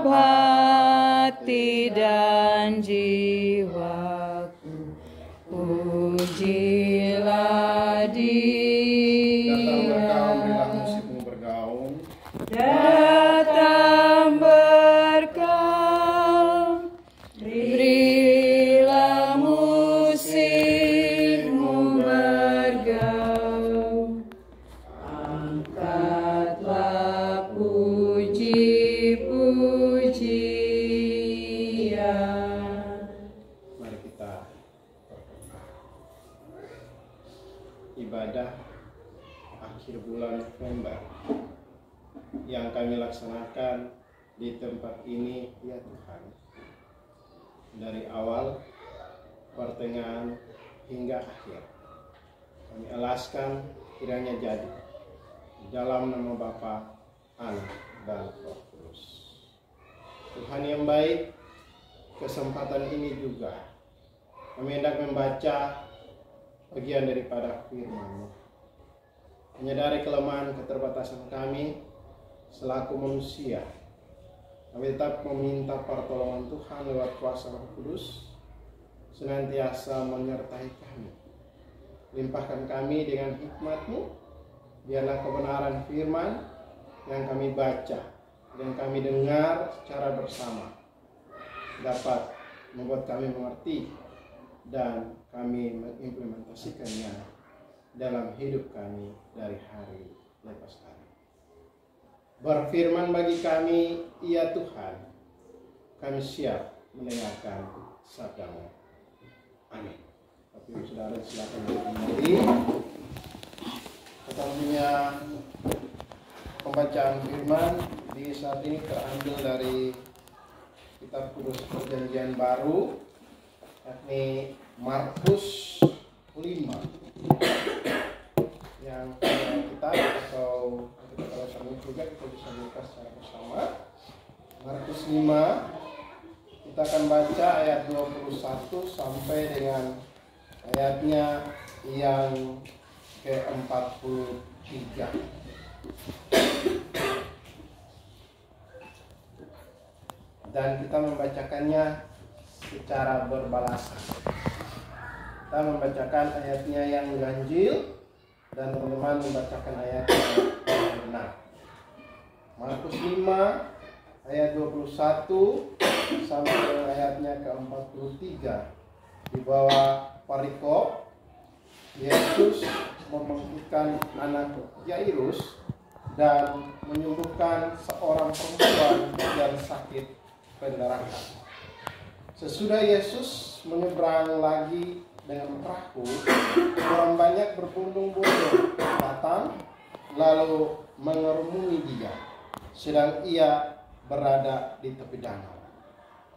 segenap hati dan jiwaku, pujilah Dia. Datang bergaul, berilah musikmu bergaul. Angkatlah puji-pujian. Mari kita berdoa. Ibadah akhir bulan November yang kami laksanakan di tempat ini, ya Tuhan, dari awal, pertengahan hingga akhir, kami alaskan kiranya jadi di dalam nama Bapa, Anak, dan Roh Kudus. Tuhan yang baik, kesempatan ini juga kami hendak membaca bagian daripada firman-Mu. Menyadari kelemahan keterbatasan kami selaku manusia, kami tetap meminta pertolongan Tuhan lewat kuasa Roh Kudus senantiasa menyertai kami. Limpahkan kami dengan hikmat-Mu, biarlah kebenaran firman yang kami baca dan kami dengar secara bersama dapat membuat kami mengerti dan kami mengimplementasikannya dalam hidup kami dari hari lepas hari. Berfirman bagi kami, ya Tuhan, kami siap mendengarkan sabda-Mu. Amin. Bapak Ibu Saudara, silakan berdiri. Kita punya pembacaan firman di saat ini terambil dari Kitab Kudus Perjanjian Baru, yakni Markus 5. Yang kita atau kita kalau sambil juga kita bisa buka secara bersama. Markus 5, kita akan baca ayat 21 sampai dengan ayatnya yang ke-43. Dan kita membacakannya secara berbalasan. Kita membacakan ayatnya yang ganjil dan teman-teman membacakan ayatnya yang benar. Markus 5 ayat 21 sampai ayatnya ke-43. Di bawah parikop, Yesus membangkitkan anak Jairus dan menyembuhkan seorang perempuan yang sakit pendarahan. Sesudah Yesus menyeberang lagi dengan perahu, orang banyak berbondong-bondong datang lalu mengerumuni Dia, sedang Ia berada di tepi danau.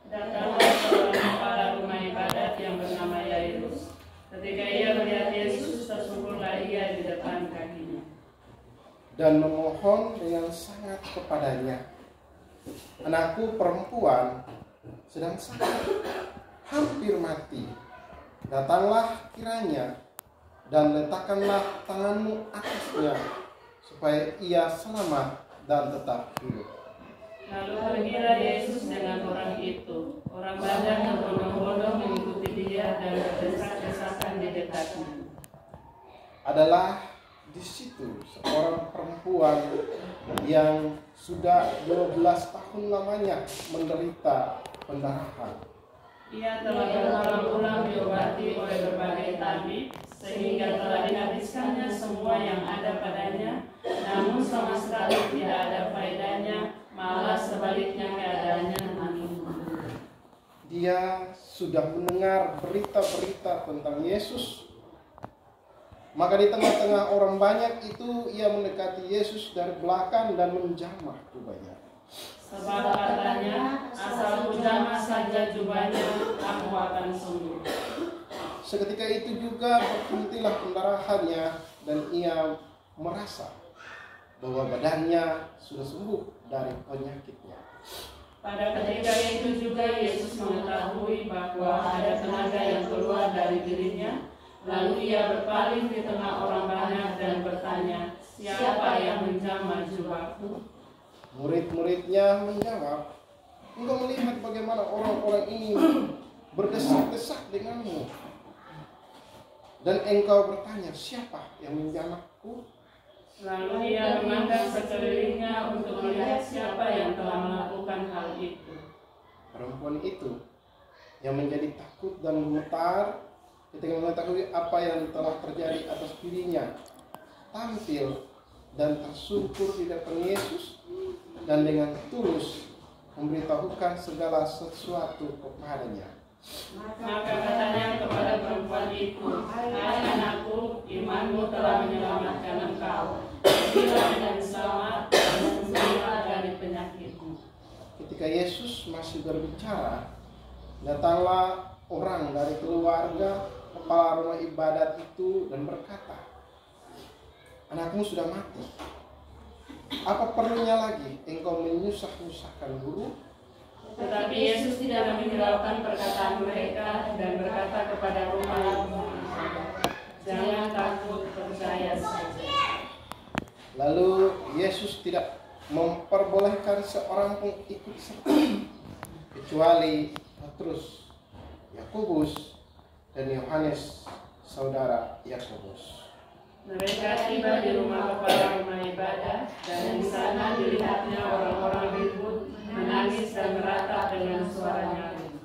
Datanglah seorang kepala rumah ibadat yang bernama Yairus. Ketika ia melihat Yesus, tersungkurlah ia di depan kakinya dan memohon dengan sangat kepadanya, anakku perempuan sedang sakit, hampir mati. Datanglah kiranya dan letakkanlah tanganmu atasnya, supaya ia selamat dan tetap hidup. Lalu pergilah Yesus dengan orang itu. Orang banyak yang berbondong-bondong mengikuti Dia dan berdesak-desakan di dekatnya. Adalah di situ seorang perempuan yang sudah 12 tahun lamanya menderita pendarahan. Ia telah berulang-ulang diobati oleh berbagai tabib, sehingga telah dihabiskannya semua yang ada padanya, namun sama sekali tidak ada faedahnya, malah sebaliknya keadaannya makin memburuk. Dia sudah mendengar berita-berita tentang Yesus. Maka di tengah-tengah orang banyak itu ia mendekati Yesus dari belakang dan menjamah jubahnya. Sebab katanya, asal ku jamah saja jubahnya, aku akan sembuh. Seketika itu juga berhentilah pendarahannya dan ia merasa bahwa badannya sudah sembuh dari penyakitnya. Pada ketika itu juga Yesus mengetahui bahwa ada tenaga yang keluar dari dirinya. Lalu ia berpaling di tengah orang banyak dan bertanya, siapa yang menjamah jubahku? Murid-muridnya menjawab, Engkau melihat bagaimana orang-orang ini berdesak-desak denganmu. Dan engkau bertanya, siapa yang menjamahku? Lalu ia memandang sekelilingnya untuk melihat siapa yang telah melakukan hal itu. Perempuan itu yang menjadi takut dan gemetar ketika mengetahui apa yang telah terjadi atas dirinya, tampil dan tersungkur di depan Yesus dan dengan tulus memberitahukan segala sesuatu kepadanya. Maka katanya kepada perempuan itu, "Hai anakku, imanmu telah menyelamatkan engkau. Pergilah dengan selamat dan sembuhlah dari penyakitmu." Ketika Yesus masih berbicara, datanglah orang dari keluarga kepala rumah ibadat itu dan berkata, "Anakmu sudah mati. Apa perlunya lagi engkau menyusah-nyusahkan guru?" Tetapi Yesus tidak menghiraukan perkataan mereka dan berkata kepada rumah itu, "Jangan takut, percaya saja." Lalu Yesus tidak memperbolehkan seorang pun ikut serta, kecuali Petrus, Yakobus, dan Yohanes, saudara Yakobus. Mereka tiba di rumah kepala rumah ibadah, dan di sana dilihatnya orang-orang ribut, menangis dan meratap dengan suara nyaring.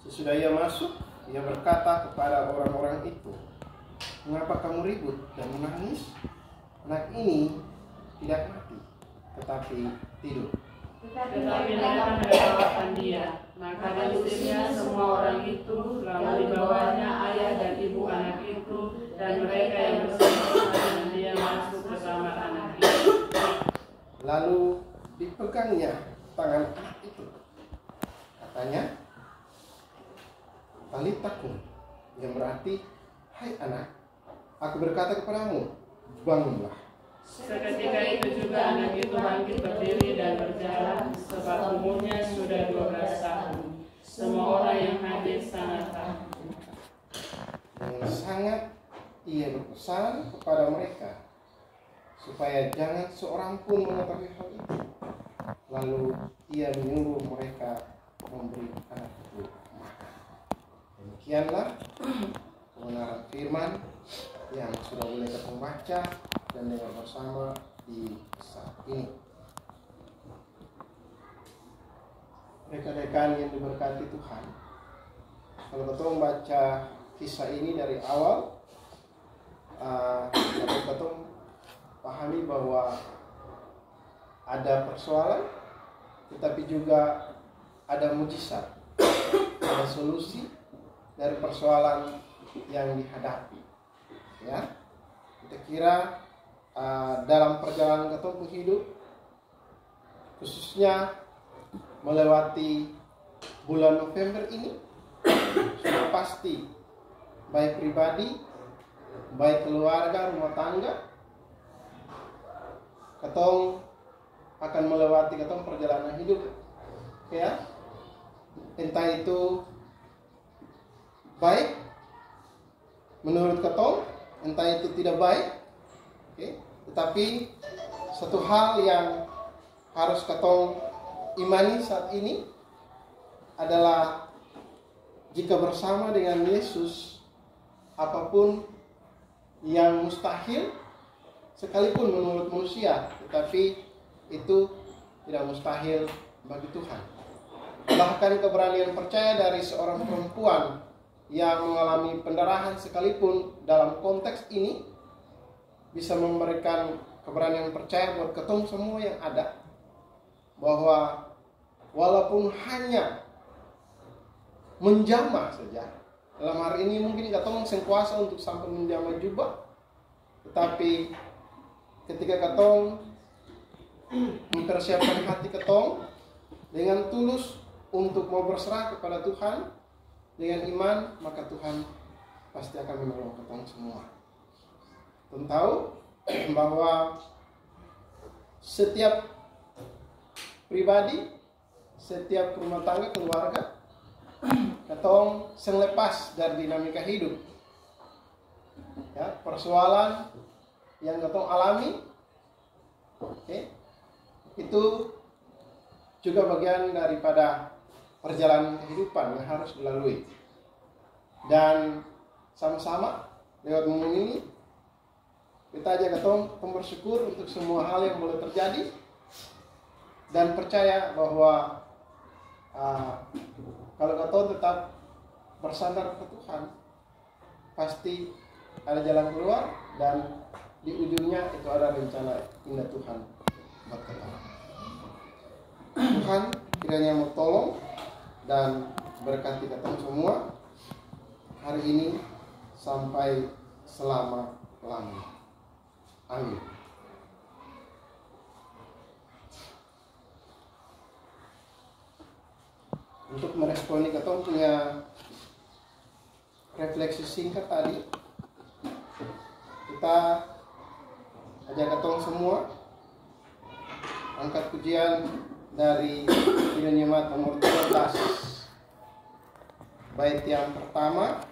Sesudah ia masuk, ia berkata kepada orang-orang itu, "Mengapa kamu ribut dan menangis? Anak ini tidak mati, tetapi tidur." Tetapi mereka menertawakan dia. Maka diusirnya semua orang itu, lalu dibawanya ayah dan ibu anak itu, dan mereka yang bersama dengan dia masuk ke kamar anak itu. Lalu dipegangnya tangan anak itu. Katanya, "Talita kum," yang berarti, "Hai anak, aku berkata kepadamu, bangunlah." Seketika itu juga anak itu bangkit berdiri dan berjalan, sebab umurnya sudah 12 tahun. Semua orang yang hadir sangat takut. Dengan sangat ia berpesan kepada mereka supaya jangan seorang pun mengetahui hal itu. Lalu ia menyuruh mereka memberi anak itu makan. Demikianlah kebenaran firman yang sudah boleh kita baca dan dengar bersama di saat ini. Rekan-rekan yang diberkati Tuhan, kalau kita membaca kisah ini dari awal, dapat kita pahami bahwa ada persoalan, tetapi juga ada mujizat, ada solusi dari persoalan yang dihadapi. Ya, kita kira dalam perjalanan kita hidup, khususnya melewati bulan November ini, sudah pasti baik pribadi, baik keluarga, rumah tangga, ketong akan melewati ketong perjalanan hidup, ya, entah itu baik menurut ketong, entah itu tidak baik, tetapi satu hal yang harus ketong imani saat ini adalah jika bersama dengan Yesus, apapun yang mustahil sekalipun menurut manusia, tetapi itu tidak mustahil bagi Tuhan. Bahkan keberanian percaya dari seorang perempuan yang mengalami pendarahan sekalipun dalam konteks ini bisa memberikan keberanian percaya buat ketong semua yang ada, bahwa walaupun hanya menjamah saja, dalam hari ini mungkin ketong sengkuasa untuk sampai menjamah jubah, tetapi ketika ketong mempersiapkan hati ketong dengan tulus untuk mau berserah kepada Tuhan dengan iman, maka Tuhan pasti akan menolong ketong semua. Ketong tahu bahwa setiap pribadi, setiap rumah tangga, keluarga, ketong seng lepas dari dinamika hidup. Ya, persoalan yang ketong alami, itu juga bagian daripada perjalanan kehidupan yang harus dilalui. Dan sama-sama lewat momen ini kita aja ketong bersyukur untuk semua hal yang boleh terjadi, dan percaya bahwa kalau ketong tetap bersandar ke Tuhan, pasti ada jalan keluar, dan di ujungnya itu ada rencana indah Tuhan buat ketong. Tuhan kiranya mau tolong dan berkati ketong semua hari ini sampai selama-lamanya. Amin. Untuk meresponi ketong punya refleksi singkat tadi, kita ajak ketong semua angkat pujian dari Kidung Jemaat nomor 13, bait yang pertama,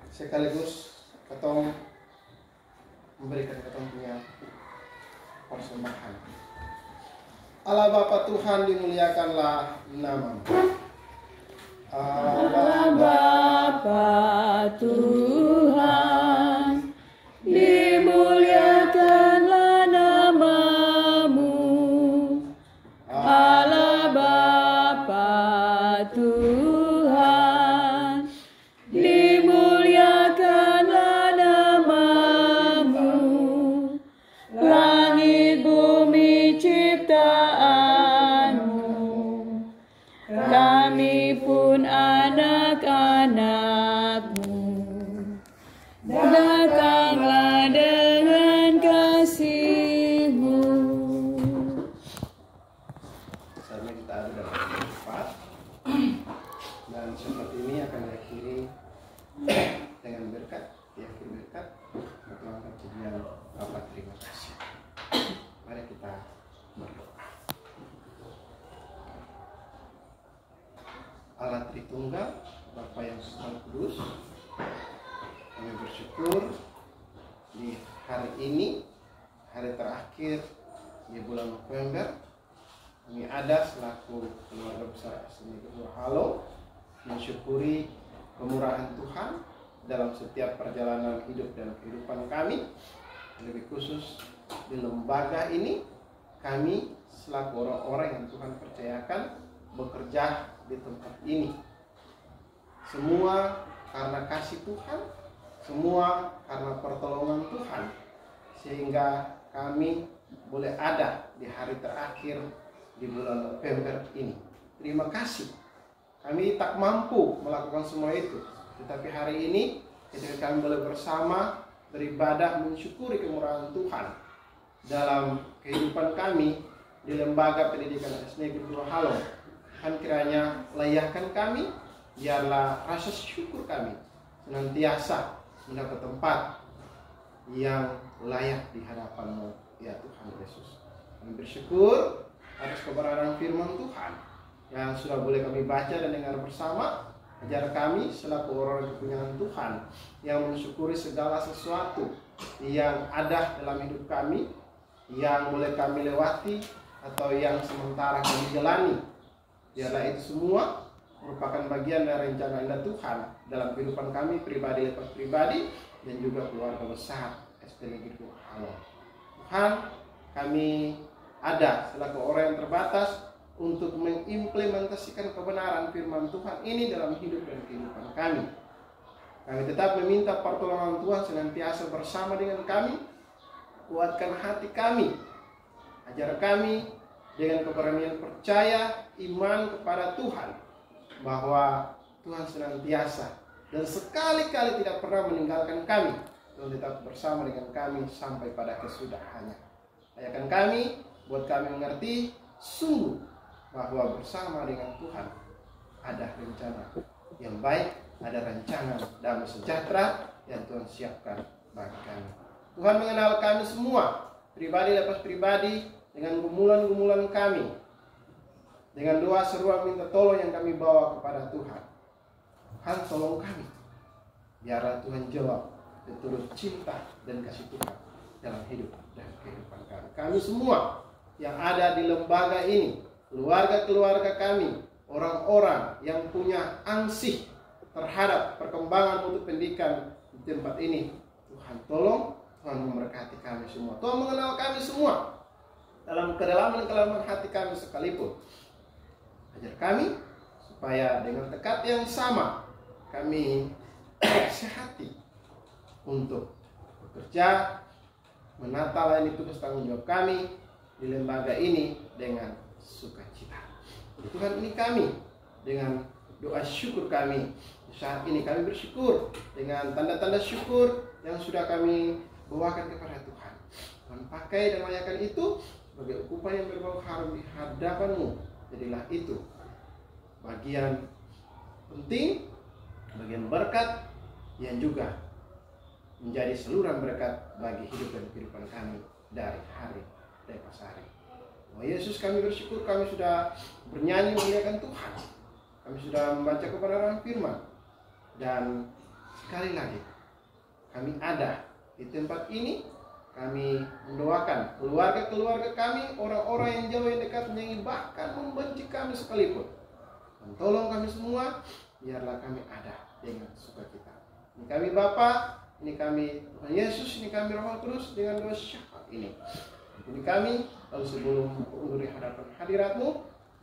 sekaligus ketong memberikan ketong punya persembahan. Allah Bapa Tuhan, dimuliakanlah namamu. Allah Bapa Tuhan, dimuliakanlah namamu. Allah Bapa Tuhan, dimuliakanlah namamu. Langit bumi ciptaanmu, kami pun anak-anakmu. Datanglah dengan kasih-Mu. Saatnya kita ada dalam tempat, dan seperti ini akan diakhiri dengan berkat, diakhiri berkat. Berkelangkap pujian Bapa, terima kasih. Mari kita berdoa. Allah Tritunggal, Bapa yang Maha Kudus, kami bersyukur di hari ini, hari terakhir di bulan November, kami ada selaku keluarga besar SMI Halo mensyukuri kemurahan Tuhan dalam setiap perjalanan hidup dan kehidupan kami. Lebih khusus di lembaga ini, kami selaku orang-orang yang Tuhan percayakan bekerja di tempat ini. Semua karena kasih Tuhan, semua karena pertolongan Tuhan, sehingga kami boleh ada di hari terakhir di bulan November ini. Terima kasih. Kami tak mampu melakukan semua itu, tetapi hari ini ketika kami boleh bersama beribadah mensyukuri kemurahan Tuhan dalam kehidupan kami di lembaga pendidikan SMI Kedua Halo, Tuhan kiranya layakkan kami, biarlah rasa syukur kami senantiasa mendapat tempat yang layak di hadapan-Mu, ya Tuhan Yesus. Kami bersyukur atas keberadaan firman Tuhan yang sudah boleh kami baca dan dengar bersama. Ajar kami selaku orang kepunyaan Tuhan yang mensyukuri segala sesuatu yang ada dalam hidup kami, yang boleh kami lewati atau yang sementara kami jalani. Biarlah itu semua merupakan bagian dari rencana indah Tuhan dalam kehidupan kami pribadi lepas pribadi dan juga keluarga besar STM Kedua Halo. Tuhan, kami ada selaku orang yang terbatas untuk mengimplementasikan kebenaran firman Tuhan ini dalam hidup dan kehidupan kami. Kami tetap meminta pertolongan Tuhan senantiasa bersama dengan kami. Kuatkan hati kami, ajar kami dengan keberanian percaya iman kepada Tuhan, bahwa Tuhan senantiasa dan sekali-kali tidak pernah meninggalkan kami. Tuhan tetap bersama dengan kami sampai pada kesudahannya. Ajarkan kami, buat kami mengerti sungguh bahwa bersama dengan Tuhan ada rencana yang baik, ada rencana damai sejahtera yang Tuhan siapkan bagi kami. Tuhan mengenal kami semua, pribadi lepas pribadi, dengan gumulan-gumulan kami, dengan doa seruan minta tolong yang kami bawa kepada Tuhan. Tuhan tolong kami, biarlah Tuhan jawab betul cinta dan kasih Tuhan dalam hidup dan kehidupan kami. Kami semua yang ada di lembaga ini, keluarga-keluarga kami, orang-orang yang punya ansih terhadap perkembangan untuk pendidikan di tempat ini. Tuhan tolong, Tuhan memberkati kami semua. Tuhan mengenal kami semua dalam kedalaman hati kami sekalipun. Ajar kami supaya dengan tekad yang sama kami sehati untuk bekerja, menata layani tugas tanggung jawab kami di lembaga ini dengan sukacita. Tuhan, ini kami dengan doa syukur kami. Saat ini kami bersyukur dengan tanda-tanda syukur yang sudah kami bawakan kepada Tuhan. Tuhan pakai dan layakan itu sebagai ukupan yang berbau harum di hadapan-Mu. Jadilah itu bagian penting, bagian berkat yang juga menjadi saluran berkat bagi hidup dan kehidupan kami dari hari lepas hari. Oh Yesus, kami bersyukur kami sudah bernyanyi memuliakan Tuhan. Kami sudah membaca kebenaran firman. Dan sekali lagi kami ada di tempat ini. Kami mendoakan keluarga-keluarga kami, orang-orang yang jauh yang dekat, yang bahkan membenci kami sekalipun. Dan tolong kami semua, biarlah kami ada dengan sukacita. Ini kami Bapa, ini kami Tuhan Yesus, ini kami Roh Kudus dengan doa syafaat ini. Ampuni kami, lalu sebelum undur di hadapan hadirat-Mu,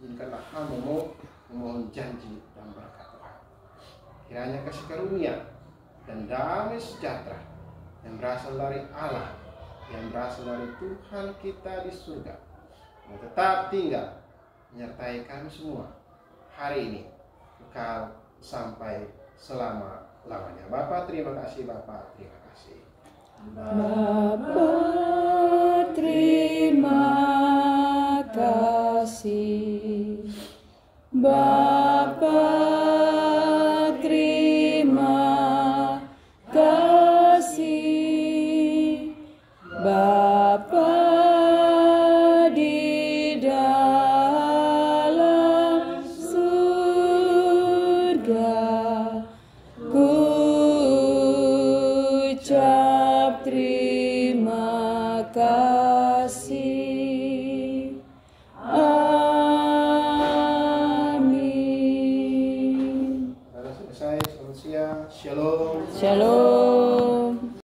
izinkanlah hamba-Mu memohon janji dan berkat Tuhan. Kiranya kasih karunia dan damai sejahtera yang berasal dari Allah, yang berasal dari Tuhan kita di surga, yang tetap tinggal menyertai kami semua hari ini, kekal sampai selama-lamanya. Bapa, terima kasih. Bapa, terima kasih. Bapa, terima kasih. Bapa,